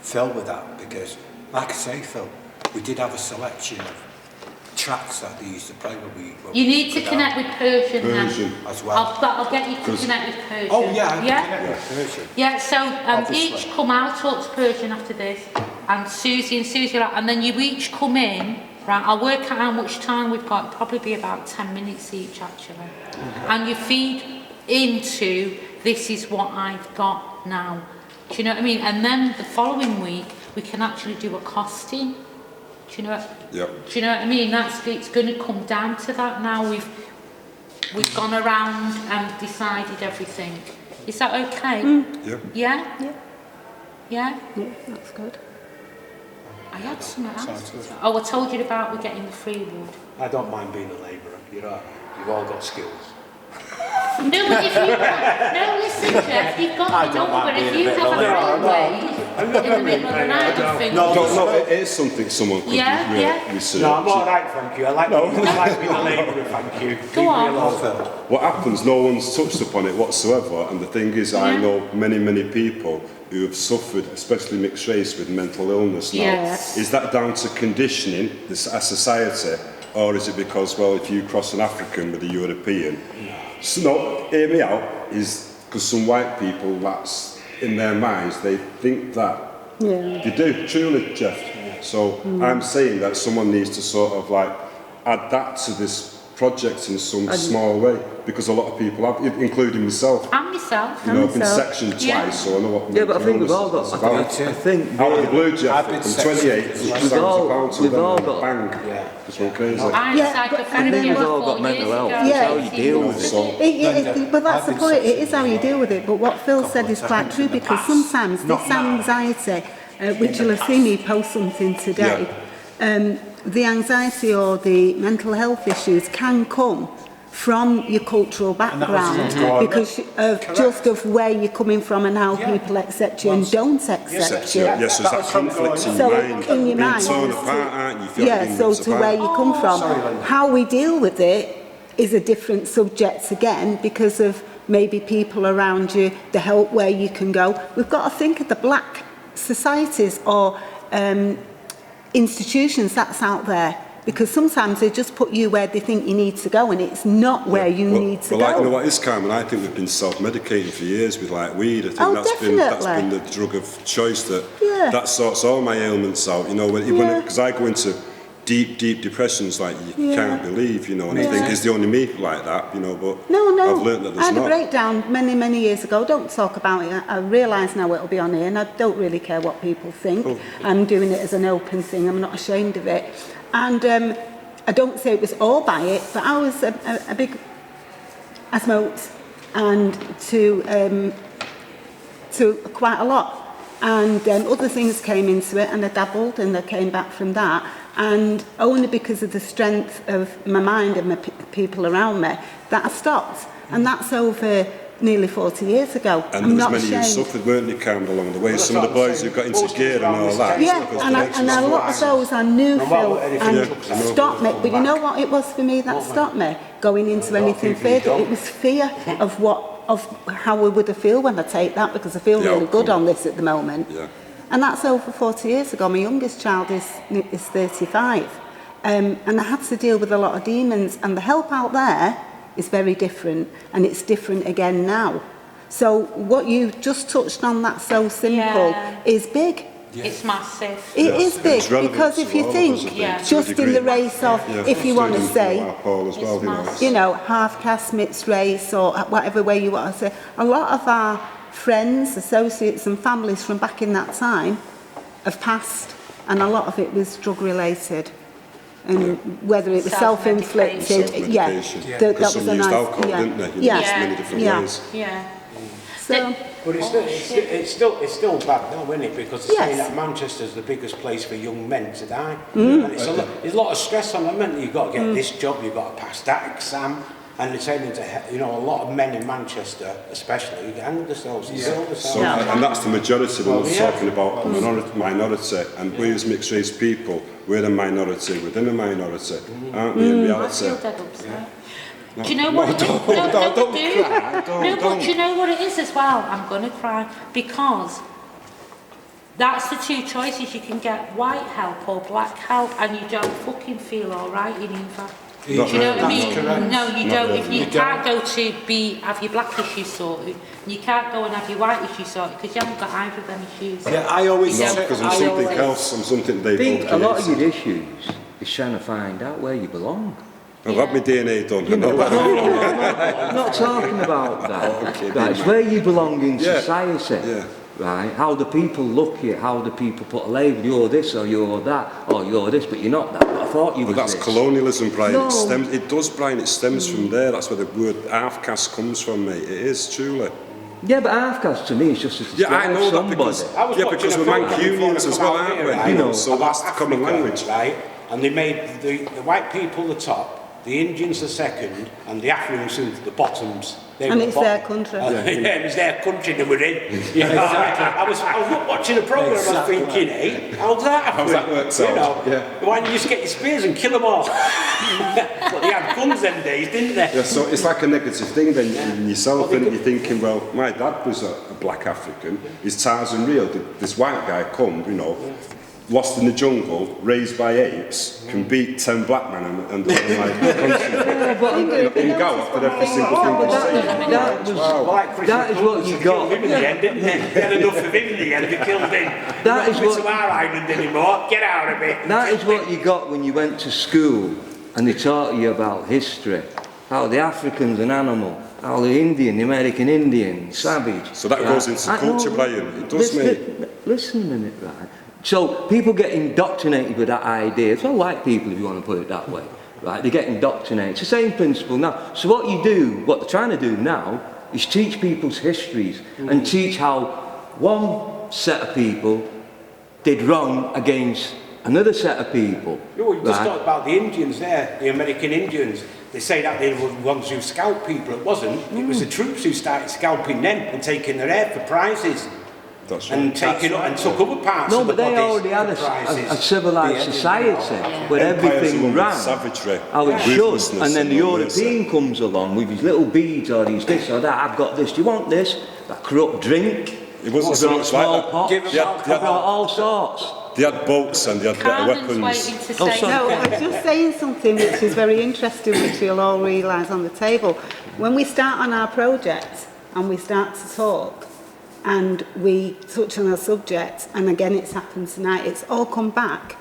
Phil with that, because, like I say, Phil, we did have a selection of tracks that they used to play when we... You need to connect with Persian then. As well. I'll get you to connect with Persian. Oh yeah, I can connect with Persian. Yeah, so each come out, talk to Persian after this, and Susie, and then you each come in, right, I'll work out how much time we've got, probably be about 10 minutes each actually. And you feed into, this is what I've got now. Do you know what I mean? And then the following week, we can actually do a costing. Do you know what? Yep. Do you know what I mean? It's going to come down to that now. We've gone around and decided everything. Is that okay? Yep. Yeah. Yeah. Yeah. Yeah, that's good. I had something else. Oh, I told you about we're getting the free wood. I don't mind being a labourer. You've all got skills. No, but if you listen, Jeff, you've got the number. If you have a railway in the middle of the night, I think. No, it is something someone could research. No, I'm all right, thank you. I like being a labourer, thank you. Go on. What happens, no one's touched upon it whatsoever, and the thing is, I know many people who have suffered, especially mixed race, with mental illness now. Yes. Is that down to conditioning, a society, or is it because, well, if you cross an African with a European, so no, hear me out, is because some white people, that's in their minds, they think that. Yeah. They do, truly, Jeff. So I'm saying that someone needs to sort of like add that to this project in some small way, because a lot of people have, including myself. And myself. You know, I've been sectioned twice, so I know what. Yeah, but I think we've all got. I think out of the blue, Jeff, from 28 to we've all got. Bang. Yeah. Just went crazy. I'm psychotherapy. We've all got mental health. It's how you deal with it. But that's the point, it is how you deal with it. But what Phil said is quite true, because sometimes this anxiety, which you'll have seen me post something today, the anxiety or the mental health issues can come from your cultural background, because of just of where you're coming from and how people accept you and don't accept you. Yes, so there's that conflict in your mind. In your mind, being torn apart, aren't you? so to where you come from. How we deal with it is a different subject again, because of maybe people around you, the help where you can go. We've got to think of the black societies or institutions that's out there, because sometimes they just put you where they think you need to go, and it's not where you need to go. Like, you know what is, Carmen? I think we've been self-medicating for years with like weed. I think that's been the drug of choice that sorts all my ailments out. You know, because I go into deep depressions like you can't believe, you know, and I think it's the only me like that, you know, but I've learned that there's I had not. a breakdown many years ago. Don't talk about it. I realise now it'll be on here, and I don't really care what people think. I'm doing it as an open thing. I'm not ashamed of it. And I don't say it was all by it, but I was a big... I smoked, and to quite a lot. And other things came into it, and I dabbled, and I came back from that. And only because of the strength of my mind and my people around me that I stopped. And that's over nearly 40 years ago. And I'm there not was many ashamed. who suffered, weren't they, Carmen, along the way? Some of the boys who got into gear and all that. Yeah, and a lot of those I knew, Phil, and stopped me. But you know what it was for me that stopped me going into anything further? It was fear of how I would feel when I take that, because I feel really good on this at the moment. Yeah. And that's over 40 years ago. My youngest child is 35. And I had to deal with a lot of demons, and the help out there is very different, and it's different again now. So what you just touched on, that's so simple, is big. It's massive. It is big, because if you think, just in the race of, if you want to say, you know, half-caste, mixed race, or whatever way you want to say, a lot of our friends, associates and families from back in that time have passed, and a lot of it was drug-related. And whether it was self-inflicted, that was a nice, alcohol, didn't they? Many different ways. So, but it's still bad though, isn't it? Because they're saying that Manchester's the biggest place for young men to die. And there's a lot of stress on them, isn't it? You've got to get this job, you've got to pass that exam. And they're saying a lot of men in Manchester, especially, hang themselves. And that's the majority when we're talking about minority. And we as mixed race people, we're a minority within a minority, aren't we, in reality? Do you know what it is? Don't cry. But do you know what it is as well? I'm going to cry because that's the two choices. You can get white help or black help, and you don't fucking feel all right in either. Do you know what I mean? Correct. No, you don't. If you can't go to have your black issues sorted, you can't go and have your white issues sorted because you haven't got either of them issues. Yeah, I always No, because I'm something else, I'm something they I think both a lot of created. your issues is trying to find out where you belong. I've had my DNA done. I know No, that. I'm not talking about that. Okay, Right, it's where you belong in Yeah. society. Yeah. Right? How do people look at you? How do people put a label? You're this or you're that or you're this, but you're not that. But I thought you were But that's this. colonialism, Brian. No. It does, Brian. It stems from there. That's where the word half-caste comes from, mate. It is, truly. Yeah, but half-caste to me is just to Yeah, I describe know that somebody. because, I was watching because a we're program Mancunians before as I well, come out aren't here, we? right? You know, know, so that's the common Africa, language. right? And they made the white people the top, the Indians the second, and the Africans the bottoms. They And were it's bottom. their country. Yeah, it was their country they were in. You know, I was watching a programme, I was thinking, hey, how's that happen? How's that worked out? You know, Yeah. why don't you just get your spears and kill them all? But they had guns them days, didn't they? Yeah, so it's like a negative thing then in yourself, and you're thinking, well, my dad was a black African, is Tarzan real? This white guy come, you know, lost in the jungle, raised by apes, can beat 10 black men and like in go after every single thing they say. That is what you got. In the end, didn't they? They had enough of him in the end, they killed him. That is Not what- to our island anymore, get out of it. That is what you got when you went to school and they taught you about history. How the African's an animal, how the Indian, the American Indian, savage. So that goes into culture, Brian. It does, mate. Listen a minute, right? So people get indoctrinated with that idea. So white people, if you want to put it that way, right? They get indoctrinated. It's the same principle now. So what they're trying to do now, is teach people's histories and teach how one set of people did wrong against another set of people. No, we just right? talked about the Indians there, the American Indians. They say that they were the ones who scalped people. It wasn't. It was the troops who started scalping them and taking their hair for prizes. That's right. And taking up and took other parts No, of the but they bodies already had for prizes. a civilised society where everything ran Savagery, how it should, ruthlessness and then the all this. European comes along with his little beads or his this or that. I've got this. Do you want this? That corrupt drink. It wasn't so much like that. Smallpox. Give 'em Yeah, out. yeah. I've got all sorts. They had boats and they had better Carmen's weapons. waiting to Oh, say. sorry. No, I'm just saying something which is very interesting, which you'll all realise on the table. When we start on our project and we start to talk and we touch on our subject, and again it's happened tonight, it's all come back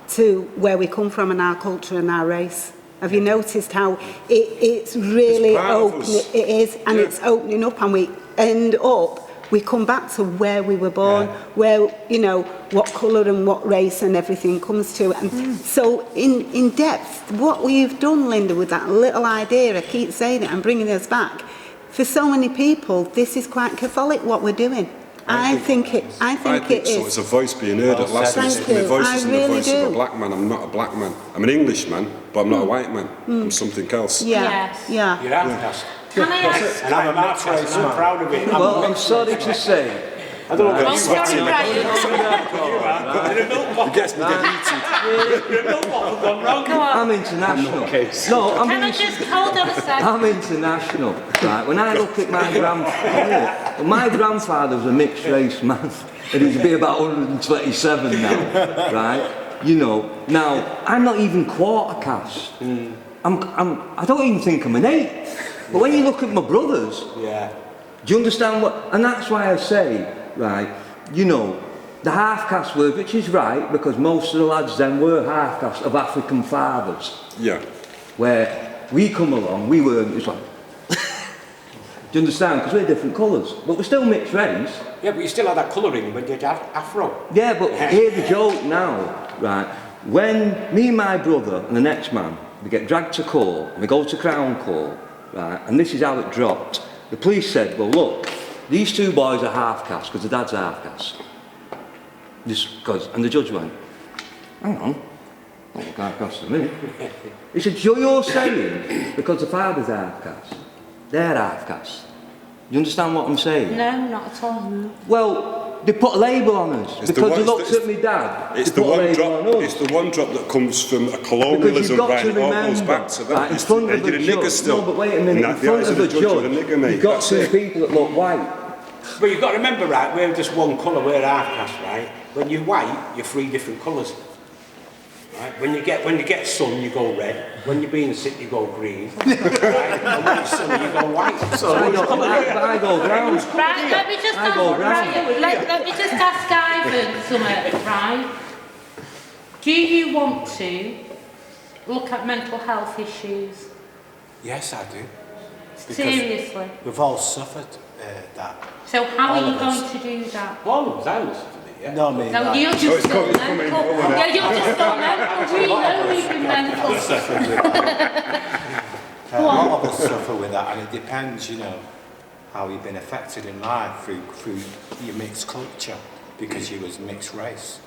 to where we come from and our culture and our race. Have you noticed how it's really It's part of open? us. It is, and Yeah. it's opening up, and we end up. We come back to where we were born, where, you know, what colour and what race and everything comes to. And so in depth, what we've done, Linda, with that little idea, I keep saying it and bringing us back, for so many people, this is quite Catholic what we're doing. I think it I think so. is. It's a voice being heard at last. Thank It's- My you. voice I isn't really the voice of do. a black man. I'm not a black man. I'm an Englishman, but I'm not a white man. I'm something else. Yeah, Yes. yeah. You're outcast. Can I ask? And I'm a outcast, and I'm proud of it. Well, I'm sorry to say. I don't know Oh, what sorry, Brian. you're at. In a milk bottle. It gets me heated. Your milk bottle's gone wrong. Go on. I'm international. No, Can I just hold on a sec? I'm international, right? When I look at my grandfather was a mixed race man, and he'd be about 127 now, right? You know, now I'm not even quarter caste. I don't even think I'm an eighth. But when you look at my brothers, Yeah. do you understand what? And that's why I say, right? You know, the half caste word, which is right, because most of the lads then were half caste of African fathers. Yeah. Where we come along, we weren't, it's like, do you understand? Because we're different colours, but we're still mixed race. Yeah, but you still had that colouring when you had afro. Yeah, but here's the joke now, right? When me and my brother and the next man, we get dragged to court, we go to Crown Court, right? And this is how it dropped. The police said, well look, these two boys are half caste, because the dad's half caste. And the judge went, hang on, don't look half caste to me. He said, so you're saying, because the father's half caste, they're half caste. You understand what I'm saying? No, not at all. Well, they put a label on us because they looked at me dad. It's they the put a one label drop. on us. It's the one drop that comes from a Because colonialism, you've got right? to It all remember, goes back to that. right, in front of You're a a nigger judge. still. No, but wait a minute. In The front eyes of a judge, judge, you're a nigger, mate. you've got That's two it. people that look white. But you've got to remember, right, we're just one colour, we're half caste, right? When you're white, you're 3 different colours. Right? When you get sun, you go red. When you're being sick, you go green. Right? And when it's sunny, you go white. So I go brown. Right, let me just I go round. let me just ask Ivan something, right? Do you want to look at mental health issues? Yes, I do. Because Seriously? we've all suffered that. So how all are you of us. going to do that? All of us, I listen to it, yeah. No, I mean, No, like, you're just it's coming, mental. it's coming. Yeah, you're just not mental. We know you've been mental. a lot of us suffer with that, and it depends, you know, how you've been affected in life through your mixed culture, because you was mixed race.